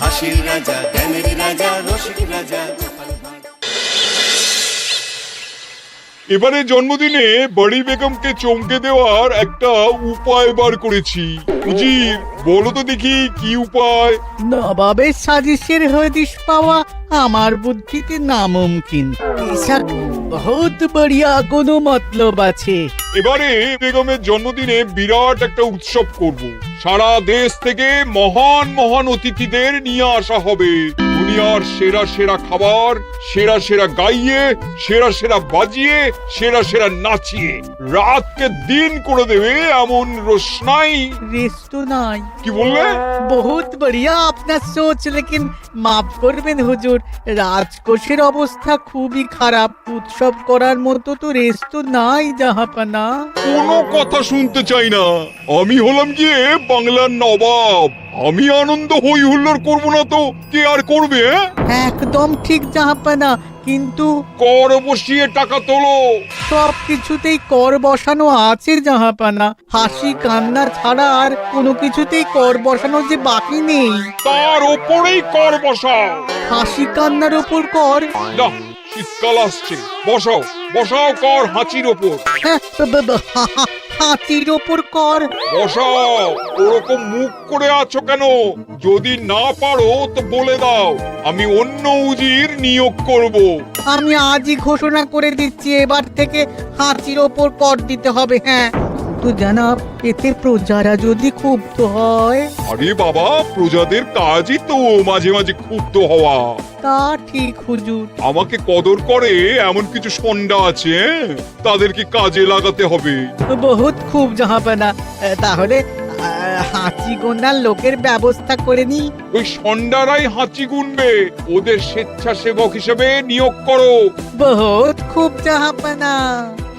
হাসির রাজা, জ্ঞানের রাজা, রসিক রাজা। এবারে জন্মদিনে বড়ি বেগমকে চমকে দেওয়ার একটা উপায় বার করেছি। উজির, বলো তো দেখি কি উপায়? নবাবের সাজিশের হদিশ পাওয়া আমার বুদ্ধিতে নামুমকিন। বেশক বহুত বড়িয়া কোনো মতলব আছে। এবারে বেগমের জন্মদিনে বিরাট একটা উৎসব করব। সারা দেশ থেকে মহান মহান অতিথিদের নিয়ে আসা হবে। দুনিয়ার সেরা সেরা খাবার, সেরা সেরা গাইয়ে, সেরা সেরা বাজিয়ে, সেরা সেরা নাচিয়ে রাতকে দিন করে দেবে এমন রোশনাই। রেস্ট নাই। কি বললে? বহুত বড়িয়া আপনার সোচ, লেকিন মাফ করবেন হুজুর, রাজকোষের অবস্থা খুবই খারাপ। উৎসব করার মতো তো রেস্ট নাই জাহাপানা। কোনো কথা শুনতে চাই না। আমি হলাম গিয়ে বাংলার নবাব। আমি আনন্দ হই হুল্লোড় করবো না তো কে আর করবে? একদম ঠিক জাহাপানা, কিন্তু কর বসিয়ে টাকা তোলো। সব কিছুতেই কর বসানো আছে জাহাপানা। হাসি কান্না ছাড়া আর কোনো কিছুতেই কর বসানো যে বাকি নেই। তার ওপরেই কর বসাও। হাসি কান্নার ওপর কর? না, শীতকাল আসছে, বসাও বসাও কর হাঁচির ওপর। হ্যাঁ, হাতির ওপর কর? বসাও। ওরকম মুখ করে আছো কেন? যদি না পারো তো বলে দাও, আমি অন্য উজির নিয়োগ করব। আমি আজই ঘোষণা করে দিচ্ছি, এবার থেকে হাতির ওপর কর দিতে হবে। হ্যাঁ, তো জানাব, এতে প্রজারা যদি ক্ষুব্ধ হয়? আরে বাবা, প্রজাদের কাজই তো মাঝে মাঝে ক্ষুব্ধ হওয়া। তা ঠিক হুজুর। আমাকে কদর করে এমন কিছু সন্ডা আছে, তাদেরকে কাজে লাগাতে হবে। বহুত খুব জাহাপানা। তাহলে হাঁচি গোনার লোকের ব্যবস্থা করে নি। ওই সন্ডারাই হাঁচি গুনবে। ওদের স্বেচ্ছাসেবক হিসেবে নিয়োগ করো। বহুত খুব জাহাপানা।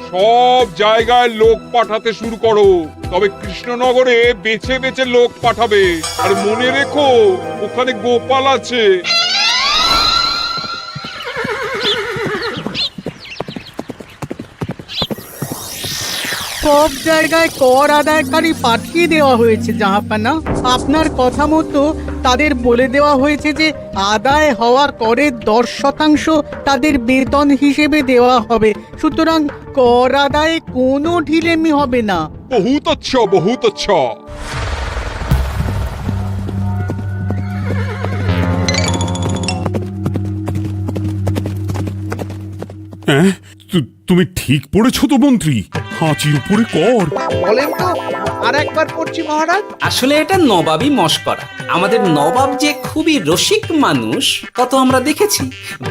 সব জায়গায় লোক পাঠাতে শুরু করো। তবে কৃষ্ণনগরে বেছে বেছে লোক পাঠাবে। আর মনে রেখো, ওখানে গোপাল আছে। সব জায়গায় কর আদায়কারী পাঠিয়ে দেওয়া হয়েছে জাহাপানা। আপনার কথা মতো তাদের বলে দেওয়া হয়েছে যে আদায় হওয়া করের 10% তাদের বেতন হিসেবে দেওয়া হবে। সুতরাং কর আদায়ে কোনো ঢিলেমি হবে না। বহুত আচ্ছা, বহুত আচ্ছা। হ্যাঁ, তুমি ঠিক পড়েছো তো মন্ত্রী? হাঁচির উপরে কর? বলেন তো, আর একবার পড়ছি মহারাজ। আসলে এটা নবাবই মশকরা। আমাদের নবাব যে খুবই রসিক মানুষ তা তো আমরা দেখেছি।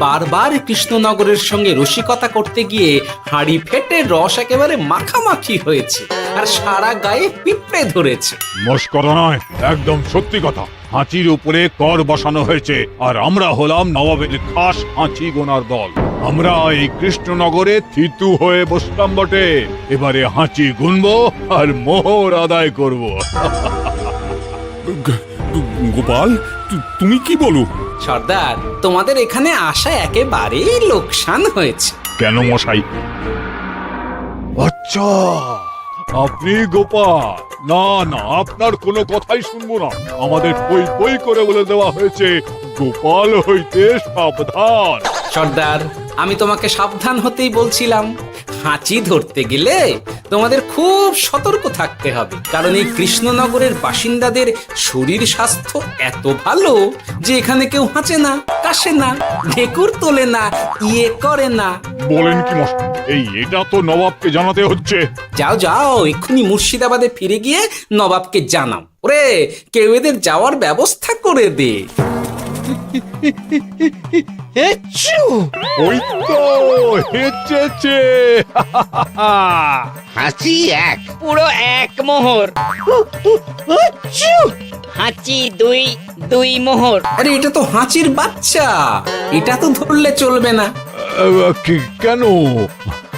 বারবার কৃষ্ণনগরের সঙ্গে রসিকতা করতে গিয়ে হাঁড়ি ফেটে রস একেবারে মাখামাখি হয়েছে, আর সারা গায়ে পিঁপড়ে ধরেছে। মস্করা নয়, একদম সত্যি কথা। হাঁচির উপরে কর বসানো হয়েছে, আর আমরা হলাম নবাবের খাস হাঁচি গোনার দল। আমরা এই কৃষ্ণনগরে থিতু হয়ে বসলাম বটে। এবারে হাঁচি গুনবো আর মোহর আদায় করব। গোপাল, তুমি কি বলো? সর্দার, তোমাদের এখানে আসা একেবারেই লোকসান হয়েছে। কেন মশাই? আচ্ছা, আপনি গোপাল? না না, আপনার কোনো কথাই শুনবো না। আমাদের বই বই করে বলে দেওয়া হয়েছে, গোপাল হইতে সাবধান। সর্দার, আমি তোমাকে সাবধান হতেই বলছিলাম। হাঁচি ধরতে গেলে তোমাদের খুব সতর্ক থাকতে হবে, কারণ এই কৃষ্ণনগরের বাসিন্দাদের শরীর স্বাস্থ্য এত ভালো যে এখানে কেউ হাঁচে না, কাশে না, ঢেকুর তোলে না, ইয়ে করে না। বলেন কি মশাই? এটা তো নবাবকে জানাতে হচ্ছে। যাও যাও, এক্ষুনি মুর্শিদাবাদে ফিরে গিয়ে নবাবকে জানাও। ওরে, কেউ এদের যাওয়ার ব্যবস্থা করে দে। ওই তো হেঁচেছে। হাঁচি এক। পুরো এক মোহর। হাঁচি দুই, দুই মোহর। আরে, এটা তো হাঁচির বাচ্চা, এটা তো ধরলে চলবে না। কেন?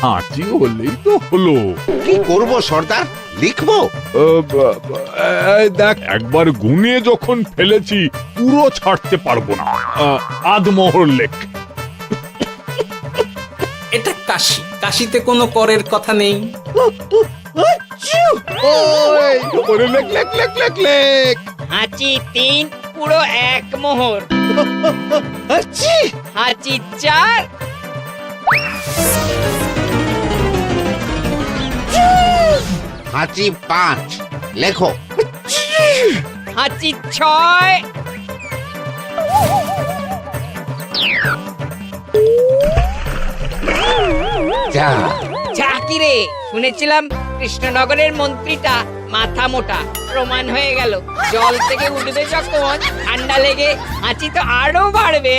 হাঁচি হলেই তো হলো। কি করব সর্দার? লিখবো? দেখ, একবার গুনে যখন ফেলেছি পুরো ছাড়তে পারবো না। আধমোহর লেখ। এটা কাশি, কাশিতে কোনো করের কথা নেই। ওই, ওরে লেখ লেখ লেখ লেখ লেখ। হাঁচি তিন, পুরো 1 মোহর। আচ্ছি, হাঁচি 4, হাঁচি 5, লেখো। হাঁচি 6, যা, যা কি রে, শুনেছিলাম কৃষ্ণনগরের মন্ত্রীটা মাথা মোটা, প্রমাণ হয়ে গেল। জল থেকে উঠবে যখন ঠান্ডা লেগে হাঁচি তো আরো বাড়বে।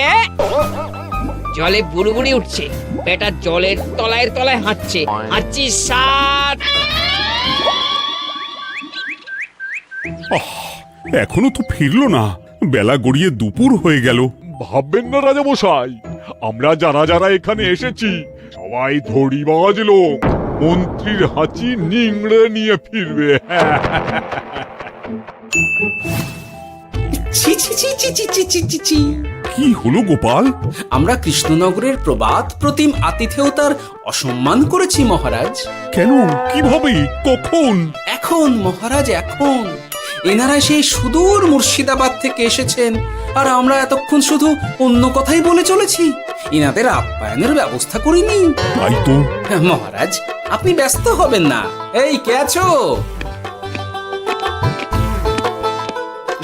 জলে বুড়ুবুড়ি উঠছে, বেটা জলের তলায় তলায় হাঁটছে। হাঁচি 7, এখনো তো ফিরলো না, বেলা গড়িয়ে দুপুর হয়ে গেল। ভাববেন না রাজামশাই, আমরা যারা যারা এখানে এসেছি সবাই ধড়িবাজ লোক। মন্ত্রীর হাঁচি নিংড়ে নিয়ে ফিরবে। ছি ছি ছি ছি ছি ছি ছি ছি ছি। কি হলো গোপাল? আমরা কৃষ্ণনগরের প্রবাদ প্রতিম আতিথেয়তার অসম্মান করেছি মহারাজ। কেন, কিভাবে, কখন? এখন মহারাজ, এখন এনারা সেই সুদূর মুর্শিদাবাদ থেকে এসেছেন, আর আমরা এতক্ষণ শুধু অন্য কথাই বলে চলেছি, এনাদের আপ্যায়নের ব্যবস্থা করিনি। তাই তো। মহারাজ, আপনি ব্যস্ত হবেন না। এই কে আছো?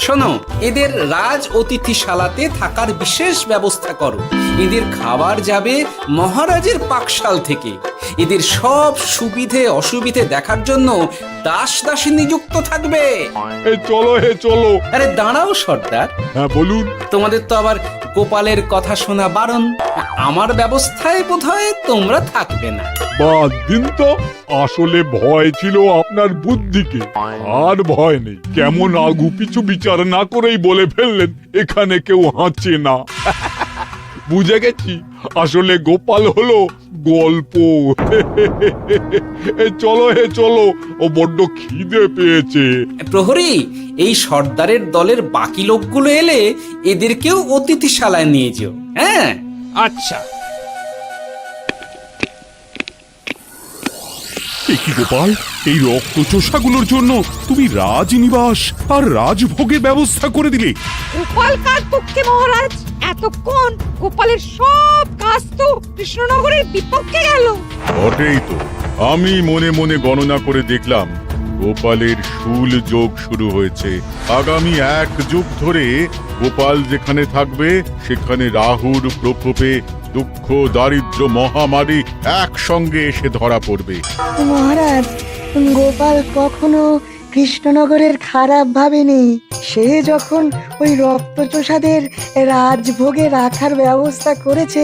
শোনো, এদের রাজ অতিথিশালাতে থাকার বিশেষ ব্যবস্থা করো। এদের খাবার যাবে মহারাজের পাকশাল থেকে। এদের সব সুবিধে অসুবিধে দেখার জন্য দাস দাসী নিযুক্ত থাকবে। চলো হে চলো। আরে দাঁড়াও সর্দার, হ্যাঁ বলুন। তোমাদের তো আবার গোপালের কথা শোনা বারণ। আমার ব্যবস্থায় বোধহয় তোমরা থাকবে না। বাদ দিন তো, আসলে ভয় ছিল আপনার বুদ্ধিকে, আর ভয় নেই। কেমন আগু পিছু বিচার না করেই বলে ফেললেন এখানে কেউ হাঁচে না। বুঝে গেছি, আসলে গোপাল হলো গল্প। চলো হে চলো, ও বড্ড খিদে পেয়েছে। প্রহরী, এই সর্দারের দলের বাকি লোকগুলো এলে এদেরকেও অতিথিশালায় নিয়ে যেও। হ্যাঁ, আচ্ছা। কি গোপাল, এই রক্তচোষাগুলোর জন্য তুমি রাজনিবাস আর রাজভোগের ব্যবস্থা করে দিলে? গোপাল কার পক্ষে মহারাজ? এতক্ষণ গোপালের সব কাজ তো কৃষ্ণনগরের বিপক্ষে গেল। বটেই তো, আমি মনে মনে গণনা করে দেখলাম গোপালের শুল যোগ শুরু হয়েছে। আগামী 1 যুগ ধরে গোপাল যেখানে থাকবে সেখানে রাহুর প্রকোপে দুঃখ দারিদ্র মহামারী একসঙ্গে এসে ধরা পড়বে। মহারাজ, গোপাল কখনো কৃষ্ণনগরের খারাপ ভাবেনি। সে যখন ওই রক্তচোষাদের রাজভোগে রাখার ব্যবস্থা করেছে,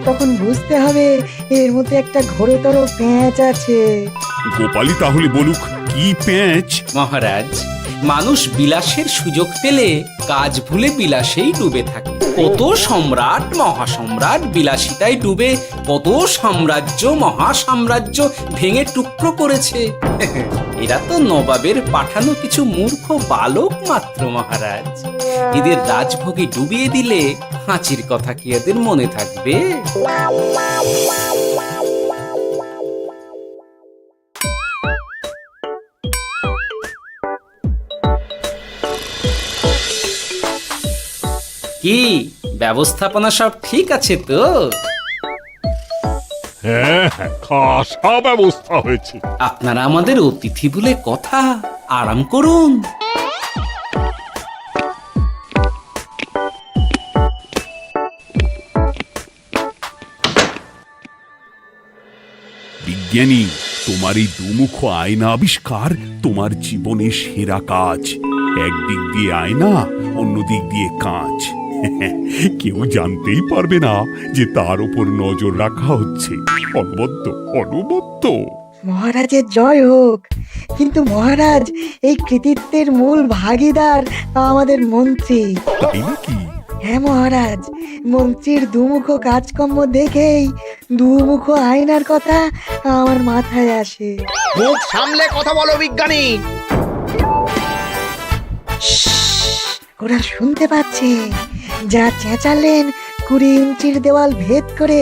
তখন বুঝতে হবে এর মধ্যে একটা ঘোরতর পেঁচ আছে। গোপালই তাহলে বলুক, কি পেঁচ? মহারাজ, মানুষ বিলাসের সুযোগ পেলে কাজ ভুলে বিলাসেই ডুবে থাকে। কত সম্রাট মহাসম্রাট বিলাসিতায় ডুবে কত সাম্রাজ্য মহাসাম্রাজ্য ভেঙে টুকরো করেছে। এরা তো নবাবের পাঠানো কিছু মূর্খ বালক মাত্র মহারাজ। এদের রাজভোগে ডুবিয়ে দিলে হাঁচির কথা কি এদের মনে থাকবে? কি ব্যবস্থাপনা সব ঠিক আছে তো? হ্যাঁ হ্যাঁ, খাসা ব্যবস্থা হয়েছে। আপনারা আমাদের অতিথি বলে কথা, আরাম করুন। বিজ্ঞানী, তোমার এই দুমুখ আয়না আবিষ্কার তোমার জীবনের সেরা কাজ। একদিক দিয়ে আয়না, অন্য দিক দিয়ে কাঁচ। কেউ জানতেই পারবে না যে তার উপর নজর রাখা হচ্ছে। অনবদ্য অনবদ্য। মহারাজের জয় হোক। কিন্তু মহারাজ, এই কৃতিত্বের মূল ভাগীদার আমাদের মন্ত্রী। তাই নাকি? হ্যাঁ মহারাজ, মন্ত্রীর দুমুখ কাজকর্ম দেখেই দুমুখ আয়নার কথা আমার মাথায় আসে। মুখ সামলে কথা বলো বিজ্ঞানী। ওরা শুনতে পাচ্ছে। যা চেঁচালেন 20 ইঞ্চির দেওয়াল ভেদ করে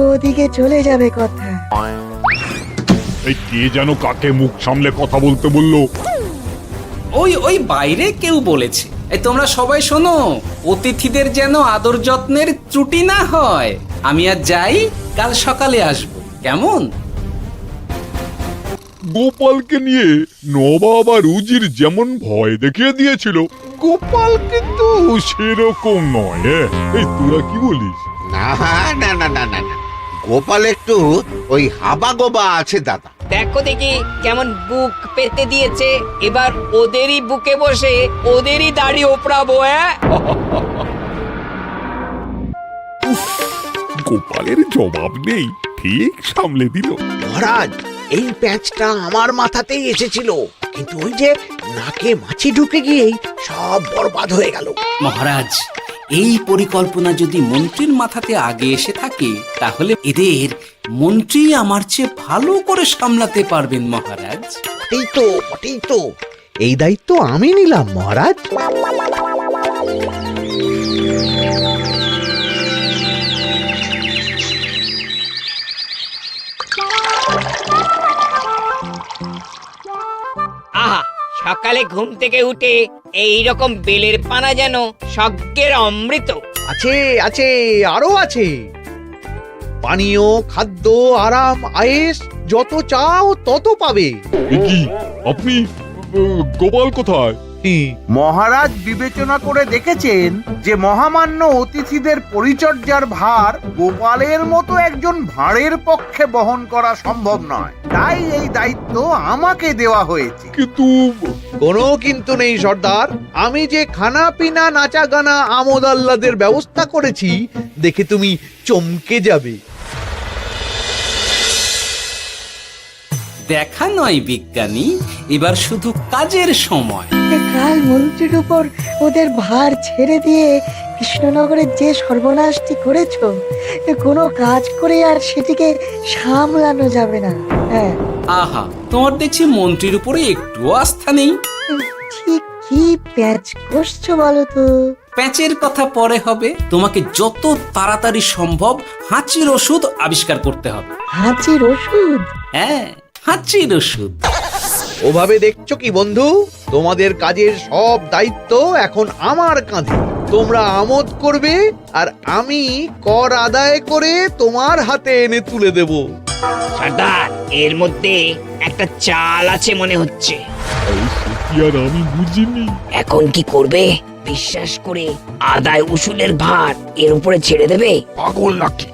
ওদিকে চলে যাবে কথা। এই কে যেন কাকে মুখ সামলে কথা বলতে বললো? ওই ওই বাইরে কেউ বলেছে। এই তোমরা সবাই শোনো, অতিথিদের যেন আদর যত্নের ত্রুটি না হয়। আমি আর যাই, কাল সকালে আসব, কেমন? গোপালকে নিয়ে নবাব আর উজির যেমন ভয় দেখিয়ে দিয়েছিল, গোপাল কিন্তু সেরকম নয়। এই তোরা কি বলিস? না না না না না না, গোপাল একটু ওই হাবা গোবা আছে দাদা। দেখো দেখি কেমন বুক পেতে দিয়েছে। এবার ওদেরই বুকে বসে ওদেরই দাড়ি ওপরাবো। গোপালের জবাব নেই, ঠিক সামলে দিল। মহারাজ, এই প্যাঁচটা আমার মাথাতেই এসেছিল, কিন্তু ওই যে নাকে মাছি ঢুকে গিয়েই সব বরবাদ হয়ে গেল। মহারাজ, এই পরিকল্পনা যদি মন্ত্রীর মাথাতে আগে এসে থাকে, তাহলে এদের মন্ত্রী আমার চেয়ে ভালো করে সামলাতে পারবেন মহারাজ। বটেই তো, এই দায়িত্ব আমি নিলাম মহারাজ। আহা, সকালে ঘুম থেকে উঠে এই রকম বেলের পানা যেন স্বর্গের অমৃত। আছে আছে, আরো আছে। পানীয়, খাদ্য, আরাম, আয়েশ, যত চাও তত পাবে। কি আপনি গোপাল কোথায়? মহারাজ বিবেচনা করে দেখেছেন যে মহামান্য অতিথিদের পরিচর্যার ভার গোপালের মতো একজন ভাঁড়ের পক্ষে বহন করা সম্ভব নয়, তাই এই দায়িত্ব আমাকে দেওয়া হয়েছে। কিন্তু কোনো কিন্তু নেই সর্দার, আমি যে খানা পিনা নাচা গানা আমোদ আহ্লাদের ব্যবস্থা করেছি দেখে তুমি চমকে যাবে। দেখা নয় বিজ্ঞানী, এবার শুধু কাজের সময়। কাল মন্ত্রীর উপর ওদের ভার ছেড়ে দিয়ে কৃষ্ণনগরের যে সর্বনাশটি করেছো, কোনো কাজ করে আর সেটিকে সামলানো যাবে না। হ্যাঁ, আহা, তোমার দেখছি মন্ত্রীর উপরে একটুও আস্থা নেই। ঠিক কি প্যাচ করছো বলো তো? প্যাচের কথা পরে হবে, তোমাকে যত তাড়াতাড়ি সম্ভব হাঁচির ওষুধ আবিষ্কার করতে হবে। হাঁচির ওষুধ? হ্যাঁ, হাঁচির ওষুধ। ওভাবে দেখছো কি বন্ধু? তোমাদের কাজের সব দায়িত্ব এখন আমার কাঁধে। তোমরা আমোদ করবে আর আমি কর আদায় করে তোমার হাতে এনে তুলে দেব। সর্দার, এর মধ্যে একটা চাল আছে মনে হচ্ছে। কি আর আমি বুঝিনি। এখন কি করবে? বিশ্বাস করে আদায় উসুলের ভার এর উপরে ছেড়ে দেবে? পাগল নাকি?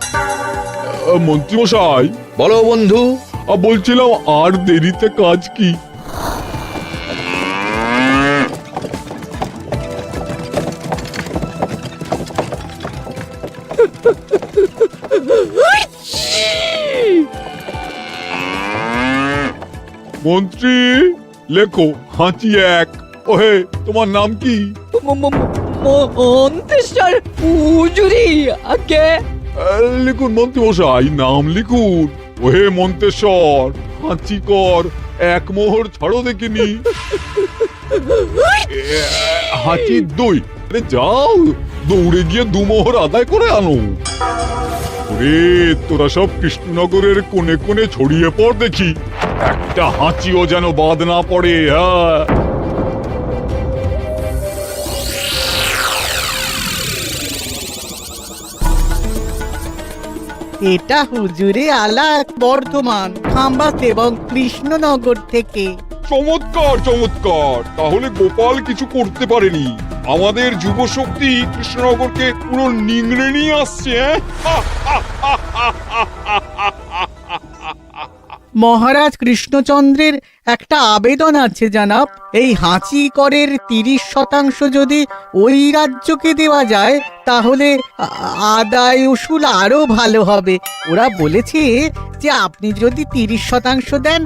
মন্ত্রী মশাই, বলো বন্ধু। বলছিলাম আর দেরিতে কাজ কি? মন্ত্রী, লেখো হাঁচি এক। ওহে, তোমার নাম কি? মন্ত্রেশ্বর উজুরি আগে। লিখুন মন্ত্রী মশাই, নাম লিখুন। ওহে মন্তেশ্বর, হাঁচি কর, এক মোহর ছাড়ো দেখিনি। হাঁচি দুই। যাও, দৌড়ে গিয়ে দু মোহর আদায় করে আনো। ওরে, তোরা সব কৃষ্ণনগরের কোণে কোণে ছড়িয়ে পড় দেখি, একটা হাঁচিও যেন বাদ না পড়ে। হ্যাঁ, এটা হুজুরে আলাক বর্ধমান, খাম্বাস এবং কৃষ্ণনগর থেকে। চমৎকার চমৎকার। তাহলে গোপাল কিছু করতে পারেনি, আমাদের যুব শক্তি কৃষ্ণনগরকে পুরো নিংড়ে নিয়ে আসছে। মহারাজ কৃষ্ণচন্দ্রের একটা আবেদন আছে জানাব। এই হাঁচি করের 30% যদি ওই রাজ্যকে দেওয়া যায়, তাহলে আদায় উসুল আরো ভালো হবে। ওরা বলেছে যে আপনি যদি 30% দেন,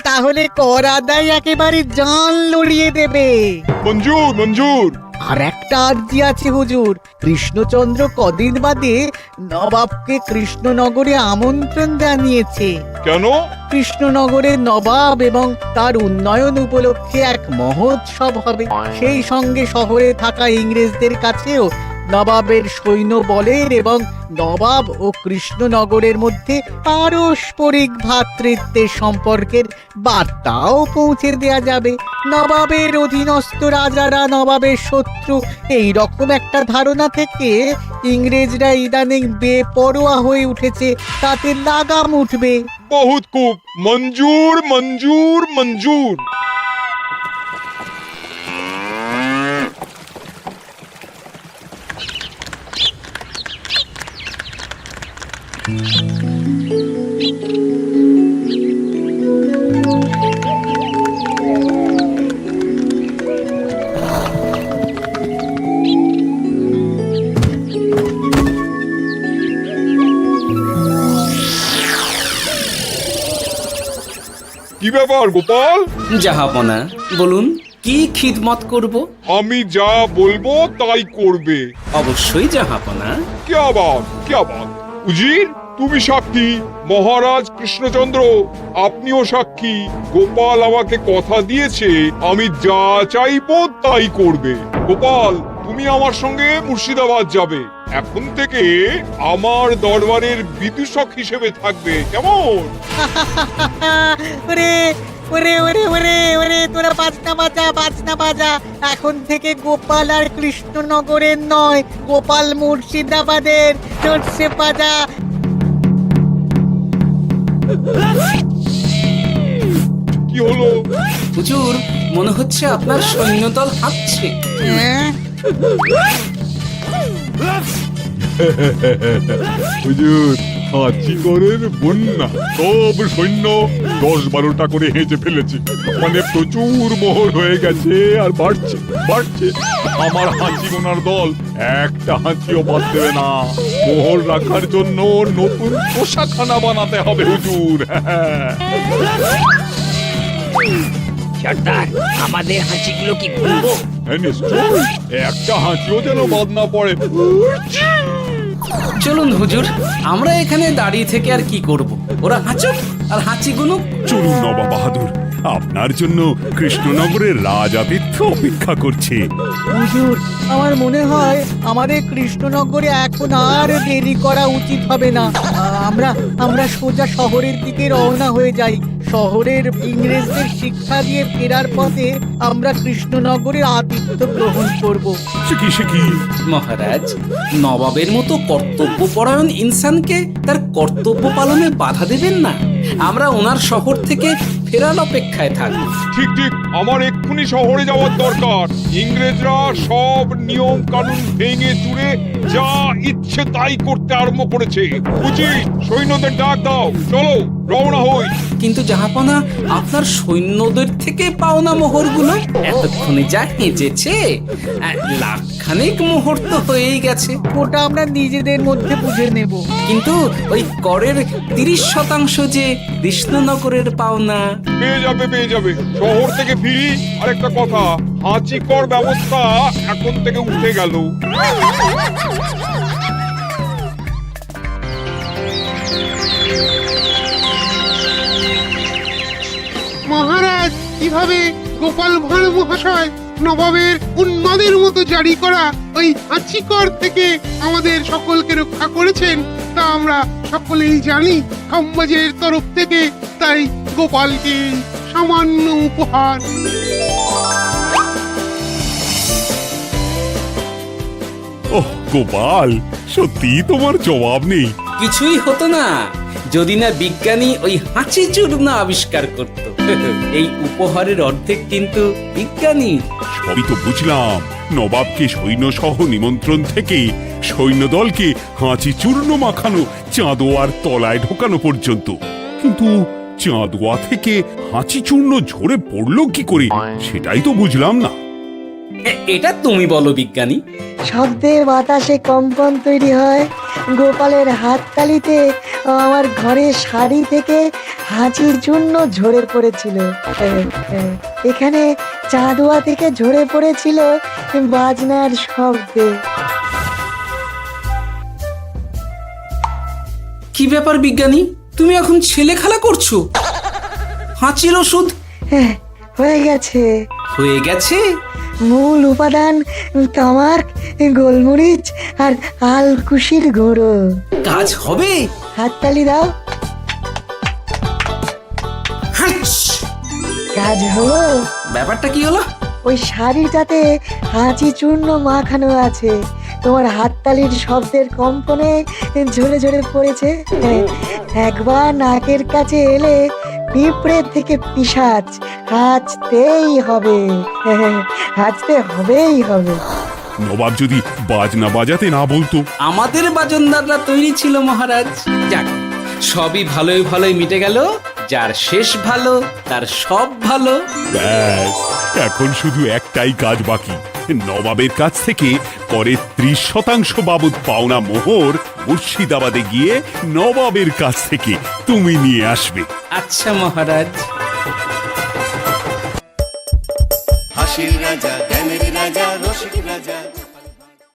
তাহলে কর আদায় একেবারে জান লড়িয়ে দেবে। মঞ্জুর মঞ্জুর। আর একটা আর্জি আছে হুজুর, কৃষ্ণচন্দ্র কদিন বাদে নবাবকে কৃষ্ণনগরে আমন্ত্রণ জানিয়েছে। কেন? কৃষ্ণনগরের নবাব এবং তার উন্নয়ন উপলক্ষে এক মহোৎসব হবে। সেই সঙ্গে শহরে থাকা ইংরেজদের কাছেও নবাবের সৈন্য বলের এবং নবাব ও কৃষ্ণনগরের মধ্যে পারস্পরিক ভ্রাতৃত্বের সম্পর্কের বার্তাও পৌঁছে দেয়া যাবে। নবাবের অধীনস্থ রাজারা নবাবের শত্রু, এই রকম একটা ধারণা থেকে ইংরেজরা ইদানিং বেপরোয়া হয়ে উঠেছে, তাতে লাগাম উঠবে। বহুত খুব, মঞ্জুর মঞ্জুর মঞ্জুর। কি ব্যাপার গোপাল? জাহাপনা বলুন, কি খিদমত করব? আমি যা বলবো তাই করবে। অবশ্যই জাহাপনা। क्या बात উজির, তুমি সাক্ষী, মহারাজ কৃষ্ণচন্দ্র আপনিও সাক্ষী। গোপাল আমাকে কথা দিয়েছে আমি যা চাইবো তাই করবে। গোপাল, তুমি আমার সঙ্গে মুর্শিদাবাদ যাবে। এখন থেকে আমার দরবারের বিদূষক হিসেবে থাকবে, কেমন? ওরে ওরে ওরে ওরে ওরে, তোরা বাজনা বাজা। এখন থেকে গোপাল আর কৃষ্ণনগরের নয়, গোপাল মুর্শিদাবাদের। চড়ছে বাজা। কি হলো? হুজুর, মনে হচ্ছে আপনার সৈন্যদল হাঁটছে। হ্যাঁ? হুজুর, হাঁচিগড়ের বন্যা সব সৈন্য 10-12টা করে হেঁচে ফেলেছে, মানে প্রচুর মোহর হয়ে গেছে আর বাড়ছে বাড়ছে। আমার হাঁচি গোনার দল একটা হাঁচিও বাদ দেবে না। মোহর রাখার জন্য নতুন পোশাকখানা বানাতে হবে হুজুর। সর্দার, আমাদের হাঁচিগুলো কি খুলবো? হ্যাঁ, নিশ্চয়, একটা হাঁচিও যেন বাদ না পড়ে। চলুন হুজুর, আমরা এখানে দাঁড়িয়ে থেকে আর কি করব? ওরা হাঁচুক আর হাঁচি গুনুক। চলুন নবাব বাহাদুর, আপনার জন্য কৃষ্ণনগরের রাজাতীর্থ অপেক্ষা করছে। হুজুর, আমার মনে হয় আমাদের কৃষ্ণনগরে এখন আর দেরি করা উচিত হবে না। আমরা সোজা শহরের দিকে রওনা হয়ে যাই। শহরের ইংরেজদের শিক্ষা দিয়ে ফেরার পথে আমরা কৃষ্ণনগরের আতিথ্য গ্রহণ করব। সে কি? মহারাজ, নবাবের মতো কর্তব্যপরায়ণ ইনসানকে তার কর্তব্য পালনে বাধা দেবেন না। আমরা ওনার শহর থেকে ফেরার অপেক্ষায় থাকবো। ঠিক, আমার এক্ষুনি শহরে যাওয়ার দরকার। ইংরেজরা সব নিয়ম কানুন ভেঙে চুরে যা ইচ্ছে তাই করতে আরম্ভ করেছে। উচিত সৈন্যদের ডাক দাও, চলো রওনা হই। কিন্তু জাহাপনা, আপনার সৈন্যদের থেকে পাওনা মোহরগুলো এতক্ষণে যা হেঁচেছে, লাখখানেক মোহর তো হয়েই গেছে। ওটা আমরা নিজেদের মধ্যে বুঝে নেব। কিন্তু ওই করের 30% যে কৃষ্ণনগরের পাওনা। পেয়ে যাবে। শহর থেকে ফিরি। আরেকটা কথা, হাঁচি কর ব্যবস্থা এখন থেকে উঠে গেল। মহারাজ, কিভাবে গোপাল ভাঁড় মহাশয় নবাবের উন্মাদের মতো জারি করা ওই হাঁচিকর থেকে আমাদের সকলকে রক্ষা করেছেন তা আমরা সকলেই জানি। খাম্বাজের তরফ থেকে তাই গোপালকে সামান্য উপহার। ওহ গোপাল, সত্যি তোমার জবাব নেই। কিছুই হতো না যদি না বিজ্ঞানী ওই হাঁচি চূর্ণ আবিষ্কার করত। এই উপহারের অর্ধেক কিন্তু বিজ্ঞানী। সবই তো বুঝলাম, নবাবকে সৈন্য সহ নিমন্ত্রণ থেকে সৈন্যদলকে হাঁচি চূর্ণ মাখানো, চাঁদোয়ার তলায় ঢোকানো পর্যন্ত। কিন্তু চাঁদোয়া থেকে হাঁচি চূর্ণ ঝরে পড়লো কি করে, সেটাই তো বুঝলাম না। এটা তুমি বলো বিজ্ঞানী। শব্দে বাতাসে কম্পন তৈরি হয়। গোপালের হাততালিতে আমার ঘরের শাড়ি থেকে হাঁচির জন্য ঝরে পড়েছিল। এখানে চাঁদোয়া থেকে ঝরে পড়েছিল বাজনার শব্দে। কি ব্যাপার বিজ্ঞানী, তুমি এখন ছেলে খেলা করছো? হাঁচির ওষুধ হয়ে গেছে। হয়ে গেছে? মূল উপাদান তামাক, গোলমরিচ আর আলকুশির গুঁড়ো। কাজ হবে? হাততালি দাও। কাজ হলো? ব্যাপারটা কি হলো? ওই শাড়িটাতে হাঁচি চূর্ণ মাখানো আছে, তোমার হাততালির শব্দের কম্পনে ঝরে ঝরে পড়েছে। একবার নাকের কাছে এলে পিঁপড়ের থেকে পিশাচ, হাঁচতেই হবে, হাঁচতে হবেই হবে। নবাব যদি বাজনা বাজাতে না বলতো। আমাদের বাজনদাররা তৈরি ছিল মহারাজ। যাক, সবই ভালোই ভালোই মিটে গেল। যার শেষ ভালো তার সব ভালো। ব্যাস, এখন শুধু একটাই কাজ বাকি। নবাবের কাছ থেকে করে 30% বাবদ পাওনা মোহর মুর্শিদাবাদে গিয়ে নবাবের কাছ থেকে তুমি নিয়ে আসবে। আচ্ছা মহারাজ। হাসির রাজা জ্ঞানের রাজা রসিক রাজা